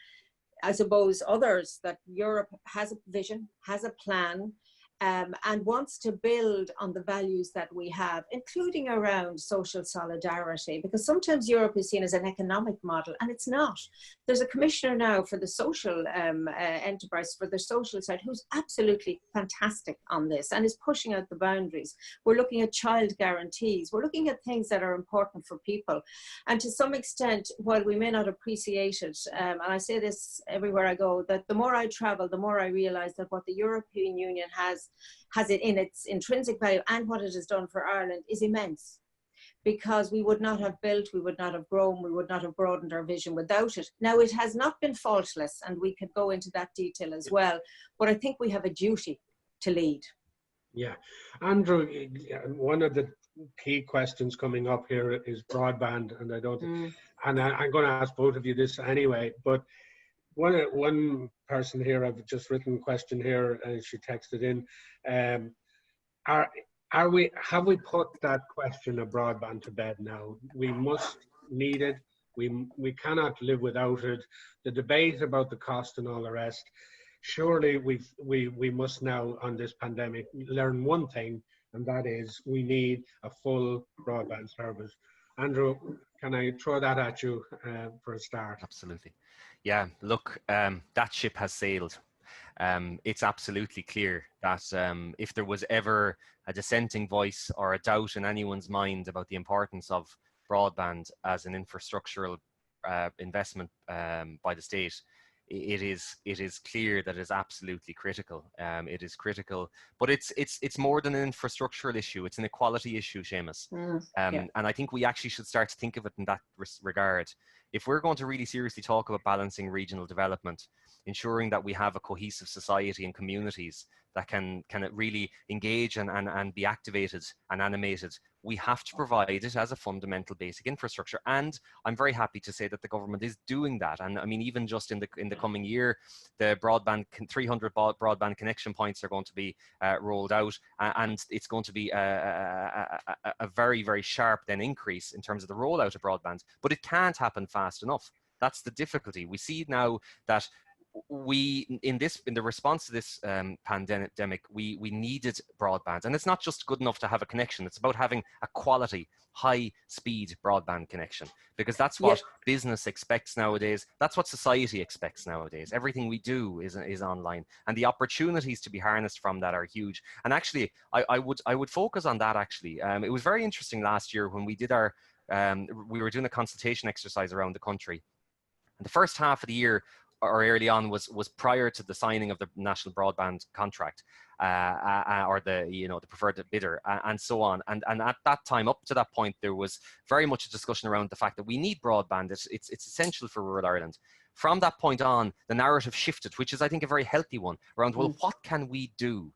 I suppose, others that Europe has a vision, has a plan, and wants to build on the values that we have, including around social solidarity, because sometimes Europe is seen as an economic model, and it's not. There's a commissioner now for the social enterprise, for the social side, who's absolutely fantastic on this and is pushing out the boundaries. We're looking at child guarantees. We're looking at things that are important for people. And to some extent, while we may not appreciate it, and I say this everywhere I go, that the more I travel, the more I realize that what the European Union has it in its intrinsic value, and what it has done for Ireland is immense, because we would not have built, we would not have grown, we would not have broadened our vision without it. Now, it has not been faultless, and we could go into that detail as well, but I think we have a duty to lead. Yeah. Andrew, one of the key questions coming up here is broadband, and and I'm going to ask both of you this anyway, but one person here, I've just written a question here, and she texted in. Have we put that question of broadband to bed now? We must need it. We cannot live without it. The debate about the cost and all the rest. Surely we must now, on this pandemic, learn one thing, and that is we need a full broadband service. Andrew, can I throw that at you for a start? Absolutely. Yeah, look, that ship has sailed. It's absolutely clear that if there was ever a dissenting voice or a doubt in anyone's mind about the importance of broadband as an infrastructural investment by the state, it is clear that it is absolutely critical. It is critical, but it's more than an infrastructural issue. It's an equality issue, Seamus. And I think we actually should start to think of it in that regard. If we're going to really seriously talk about balancing regional development, ensuring that we have a cohesive society and communities that can really engage and be activated and animated, we have to provide it as a fundamental basic infrastructure. And I'm very happy to say that the government is doing that. And I mean, even just in the coming year, the 300 broadband connection points are going to be rolled out, and it's going to be a very, very sharp then increase in terms of the rollout of broadband. But it can't happen fast enough. That's the difficulty. We see now that in the response to this pandemic, we needed broadband, and it's not just good enough to have a connection. It's about having a quality, high-speed broadband connection, because that's what business expects nowadays. That's what society expects nowadays. Everything we do is online, and the opportunities to be harnessed from that are huge. And actually, I would focus on that. Actually, it was very interesting last year when we did we were doing a consultation exercise around the country. In the first half of the year, or early on was prior to the signing of the national broadband contract, or the preferred bidder, and so on. And at that time, up to that point, there was very much a discussion around the fact that we need broadband. It's essential for rural Ireland. From that point on, the narrative shifted, which is, I think, a very healthy one, around, well, what can we do?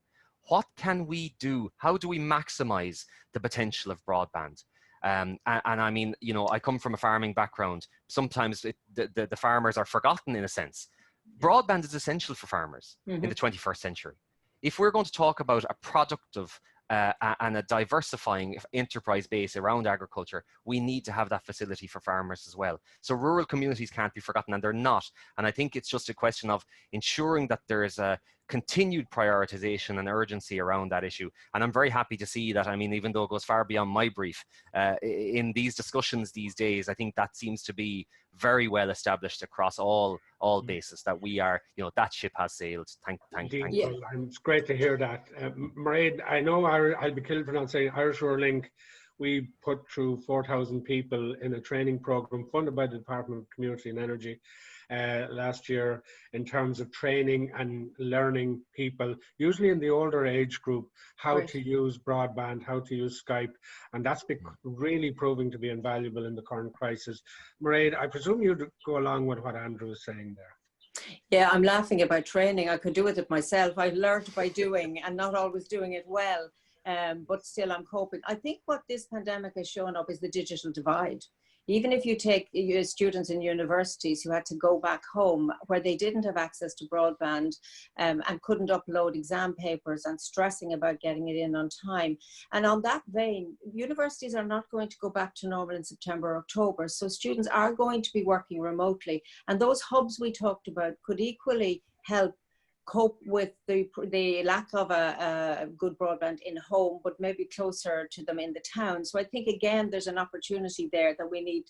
What can we do? How do we maximize the potential of broadband? And I mean, I come from a farming background. Sometimes the farmers are forgotten in a sense. Broadband is essential for farmers in the 21st century. If we're going to talk about a productive and a diversifying enterprise base around agriculture, we need to have that facility for farmers as well. So rural communities can't be forgotten, and they're not. And I think it's just a question of ensuring that there is a continued prioritization and urgency around that issue. And I'm very happy to see that, I mean, even though it goes far beyond my brief, in these discussions these days, I think that seems to be very well established across all bases, that we are, that ship has sailed. Thank you. Well, it's great to hear that. Mairead, I know I'll be killed for not saying Irish Rural Link. We put through 4,000 people in a training program funded by the Department of Community and Energy last year, in terms of training and learning people, usually in the older age group, how to use broadband, how to use Skype, and that's really proving to be invaluable in the current crisis. Mairead, I presume you'd go along with what Andrew was saying there. Yeah, I'm laughing about training. I could do it myself. I've learned by doing and not always doing it well, but still I'm coping. I think what this pandemic has shown up is the digital divide. Even if you take your students in universities who had to go back home, where they didn't have access to broadband and couldn't upload exam papers and stressing about getting it in on time. And on that vein, universities are not going to go back to normal in September or October. So students are going to be working remotely. And those hubs we talked about could equally help cope with the lack of a good broadband in home, but maybe closer to them in the town. So I think, again, there's an opportunity there that we need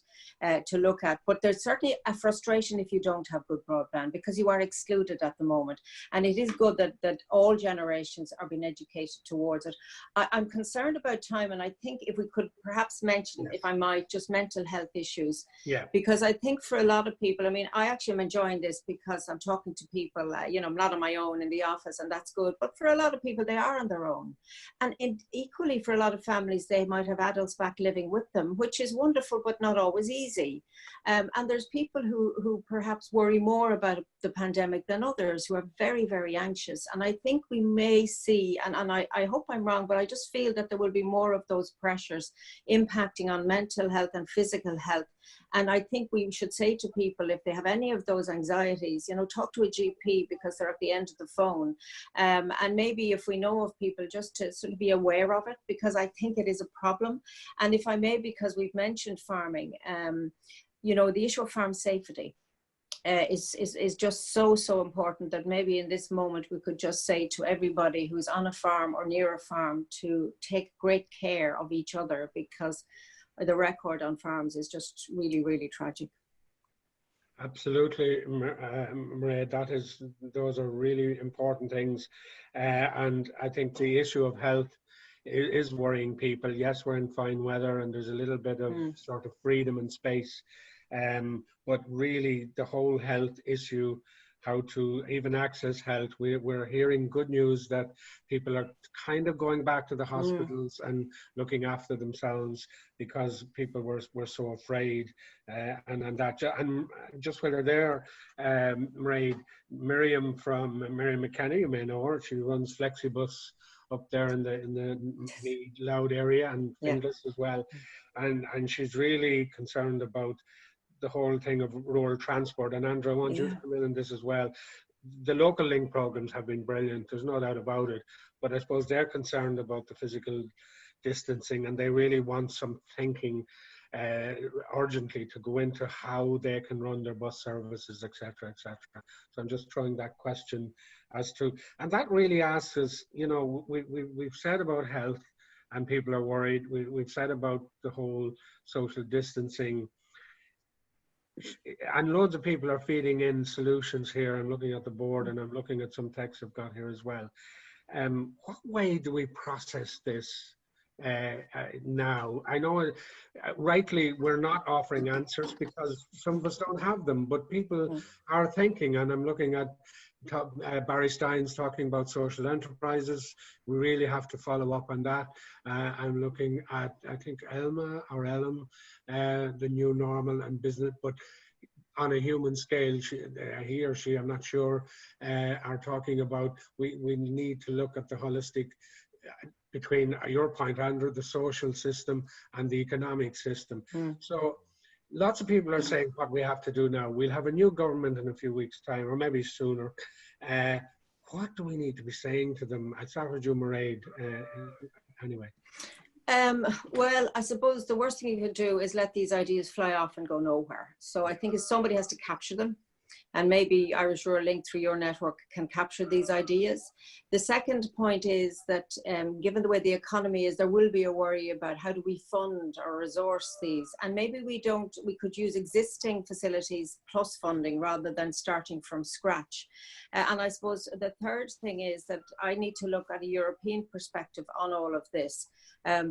to look at. But there's certainly a frustration if you don't have good broadband, because you are excluded at the moment. And it is good that all generations are being educated towards it. I'm concerned about time, and I think if we could perhaps mention, if I might, just mental health issues. Yeah. Because I think for a lot of people, I mean, I actually am enjoying this because I'm talking to people, I'm not on my own in the office, and that's good. But for a lot of people, they are on their own. And equally for a lot of families, they might have adults back living with them, which is wonderful, but not always easy. And there's people who perhaps worry more about the pandemic than others, who are very, very anxious. And I think we may see, and I hope I'm wrong, but I just feel that there will be more of those pressures impacting on mental health and physical health. And I think we should say to people, if they have any of those anxieties, talk to a GP, because they're at the end of the phone. And maybe if we know of people, just to sort of be aware of it, because I think it is a problem. And if I may, because we've mentioned farming, the issue of farm safety is just so important, that maybe in this moment we could just say to everybody who's on a farm or near a farm to take great care of each other, because the record on farms is just really, really tragic. Absolutely, Mairead, those are really important things. And I think the issue of health is worrying people. Yes, we're in fine weather and there's a little bit of sort of freedom and space. But really the whole health issue, how to even access health. We're hearing good news that people are kind of going back to the hospitals and looking after themselves, because people were so afraid. And just while they're there, Miriam McKenna, you may know her. She runs Flexibus up there in the Loud area, and Finglas as well. And she's really concerned about the whole thing of rural transport. And Andrew, I want you to come in on this as well. The local link programs have been brilliant, there's no doubt about it, but I suppose they're concerned about the physical distancing, and they really want some thinking urgently to go into how they can run their bus services, etc., etc. So I'm just throwing that question as to, and that really asks us, we've said about health and people are worried, we've said about the whole social distancing, and loads of people are feeding in solutions here. I'm looking at the board and I'm looking at some texts I've got here as well. What way do we process this now. I know rightly we're not offering answers because some of us don't have them, but people are thinking, and I'm looking at Barry Stein's talking about social enterprises. We really have to follow up on that. I'm looking at, I think, Elma or Ellum, the new normal and business, but on a human scale, he or she, I'm not sure, are talking about we need to look at the holistic between your point, Andrew, the social system and the economic system. So lots of people are saying what we have to do now. We'll have a new government in a few weeks' time, or maybe sooner. What do we need to be saying to them? I start with you, Mairead, anyway. Well, I suppose the worst thing you could do is let these ideas fly off and go nowhere. So I think if somebody has to capture them, and maybe Irish Rural Link through your network can capture these ideas. The second point is that given the way the economy is, there will be a worry about how do we fund or resource these. And maybe we could use existing facilities plus funding rather than starting from scratch. And I suppose the third thing is that I need to look at a European perspective on all of this.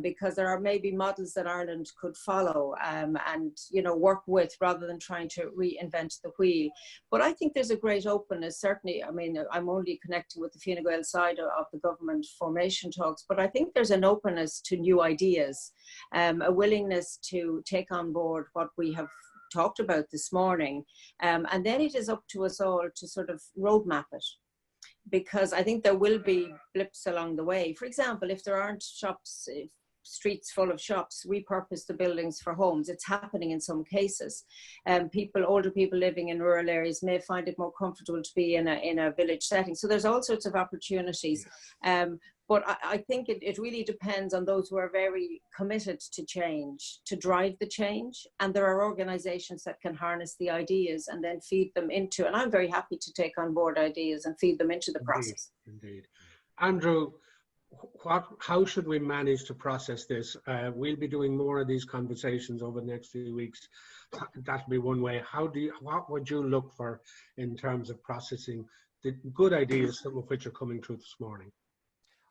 Because there are maybe models that Ireland could follow and work with rather than trying to reinvent the wheel. But I think there's a great openness, certainly. I mean, I'm only connecting with the Fina Gael side of the government formation talks, but I think there's an openness to new ideas, a willingness to take on board what we have talked about this morning. And then it is up to us all to sort of roadmap it, because I think there will be blips along the way. For example, if there aren't shops, streets full of shops, repurpose the buildings for homes. It's happening in some cases. Older people living in rural areas may find it more comfortable to be in a village setting. So there's all sorts of opportunities. But I think it really depends on those who are very committed to change, to drive the change. And there are organizations that can harness the ideas and then feed them into, and I'm very happy to take on board ideas and feed them into the process. Indeed. Andrew, how should we manage to process this? We'll be doing more of these conversations over the next few weeks. That'll be one way. What would you look for in terms of processing the good ideas, some of which are coming through this morning?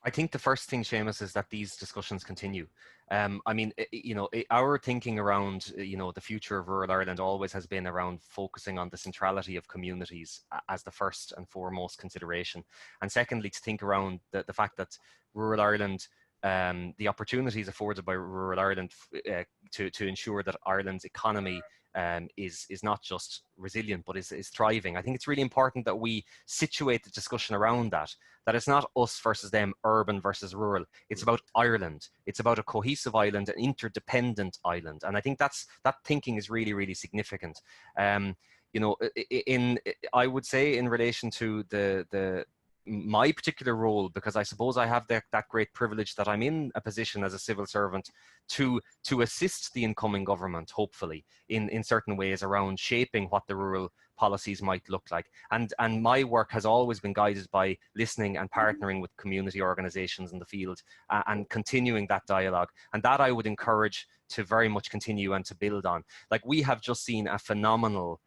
I think the first thing, Seamus, is that these discussions continue. I mean, our thinking around, the future of rural Ireland always has been around focusing on the centrality of communities as the first and foremost consideration. And secondly, to think around the fact that rural Ireland, the opportunities afforded by rural Ireland to ensure that Ireland's economy is not just resilient, but is thriving. I think it's really important that we situate the discussion around that it's not us versus them, urban versus rural. It's about Ireland. It's about a cohesive island, an interdependent island. And I think that thinking is really, really significant. I would say in relation to my particular role, because I suppose I have that great privilege that I'm in a position as a civil servant to assist the incoming government, hopefully, in certain ways around shaping what the rural policies might look like. And my work has always been guided by listening and partnering with community organizations in the field and continuing that dialogue. And that I would encourage to very much continue and to build on. Like, we have just seen a phenomenal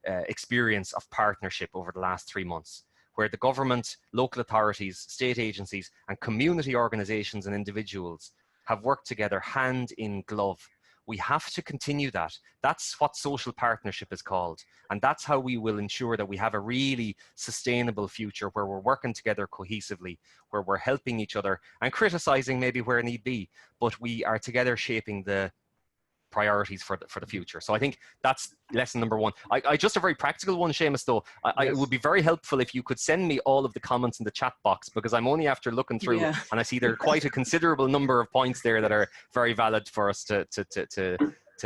experience of partnership over the last 3 months, where the government, local authorities, state agencies, and community organizations and individuals have worked together hand in glove. We have to continue that. That's what social partnership is called. And that's how we will ensure that we have a really sustainable future where we're working together cohesively, where we're helping each other and criticizing maybe where need be, but we are together shaping the priorities for the future. So I think that's lesson number one. I just a very practical one, Seamus, though. It would be very helpful if you could send me all of the comments in the chat box, because I'm only after looking through and I see there are quite a considerable number of points there that are very valid for us to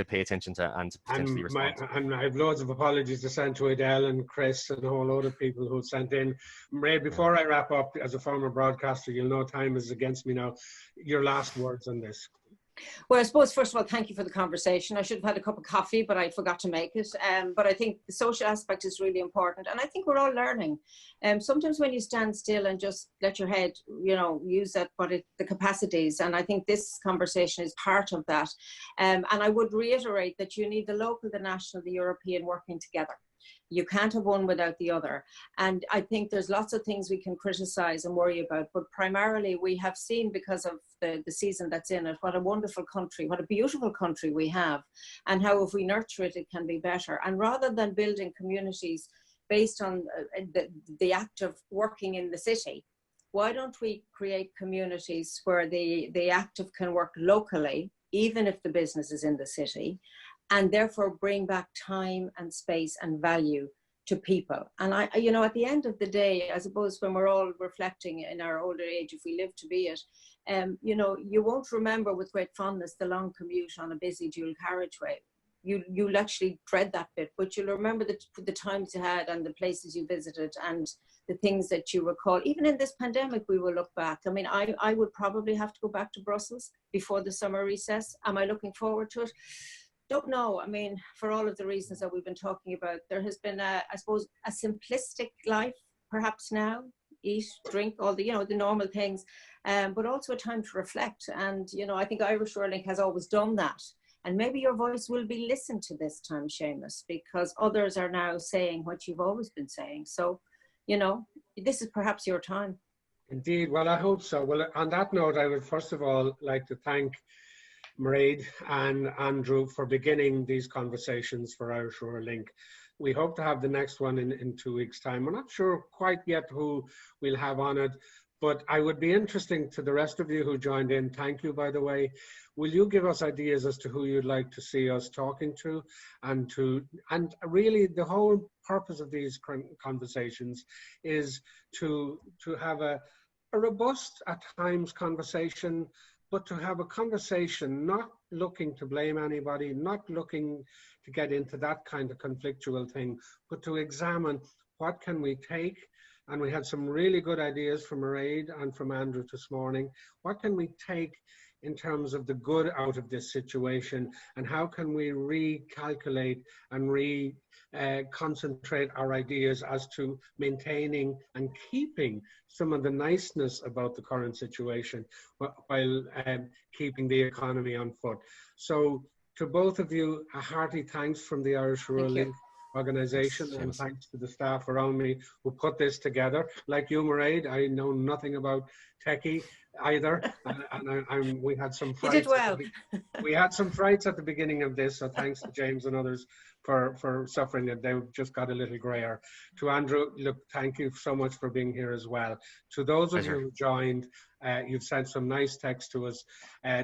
pay attention to and potentially respond to. And I have loads of apologies to send to Adele and Chris and a whole load of people who sent in. Ray, before I wrap up, as a former broadcaster, you'll know time is against me now. Your last words on this. Well, I suppose, first of all, thank you for the conversation. I should have had a cup of coffee, but I forgot to make it. But I think the social aspect is really important. And I think we're all learning. Sometimes when you stand still and just let your head, use that, the capacities. And I think this conversation is part of that. And I would reiterate that you need the local, the national, the European working together. You can't have one without the other. And I think there's lots of things we can criticize and worry about, but primarily we have seen, because of the season that's in it, what a wonderful country, what a beautiful country we have, and how if we nurture it, it can be better. And rather than building communities based on the act of working in the city, why don't we create communities where the active can work locally, even if the business is in the city, and therefore bring back time and space and value to people. And at the end of the day, I suppose when we're all reflecting in our older age, if we live to be it, you won't remember with great fondness the long commute on a busy dual carriageway. You'll actually dread that bit, but you'll remember the times you had and the places you visited and the things that you recall. Even in this pandemic, we will look back. I mean, I would probably have to go back to Brussels before the summer recess. Am I looking forward to it? Don't know. I mean, for all of the reasons that we've been talking about, there has been, I suppose, a simplistic life, perhaps now, eat, drink, all the, the normal things, but also a time to reflect. And, I think Irish Whirling has always done that. And maybe your voice will be listened to this time, Seamus, because others are now saying what you've always been saying. So, this is perhaps your time. Indeed. Well, I hope so. Well, on that note, I would first of all like to thank Mairead and Andrew for beginning these conversations for Irish Rural Link. We hope to have the next one in 2 weeks' time. We're not sure quite yet who we'll have on it, but I would be interesting to the rest of you who joined in. Thank you, by the way. Will you give us ideas as to who you'd like to see us talking to? And really the whole purpose of these conversations is to have a robust, at times, conversation, but to have a conversation not looking to blame anybody, not looking to get into that kind of conflictual thing, but to examine what can we take. And we had some really good ideas from Mairead and from Andrew this morning. What can we take in terms of the good out of this situation, and how can we recalculate and concentrate our ideas as to maintaining and keeping some of the niceness about the current situation while keeping the economy on foot. So to both of you, a hearty thanks from the Irish Rural Link organisation, and thanks to the staff around me who put this together. Like you, Mairead, I know nothing about techie either, and we had some frights. You did well. We had some frights at the beginning of this, so thanks to James and others for suffering it. They just got a little grayer. To Andrew, look, thank you so much for being here as well. To those of you who joined, you've sent some nice text to us.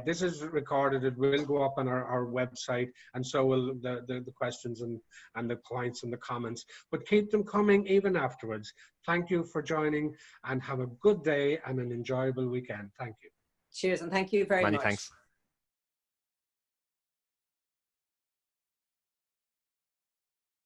This is recorded. It will go up on our website, and so will the questions and the points and the comments. But keep them coming even afterwards. Thank you for joining, and have a good day and an enjoyable weekend. Thank you. Cheers, and thank you very much. Many thanks.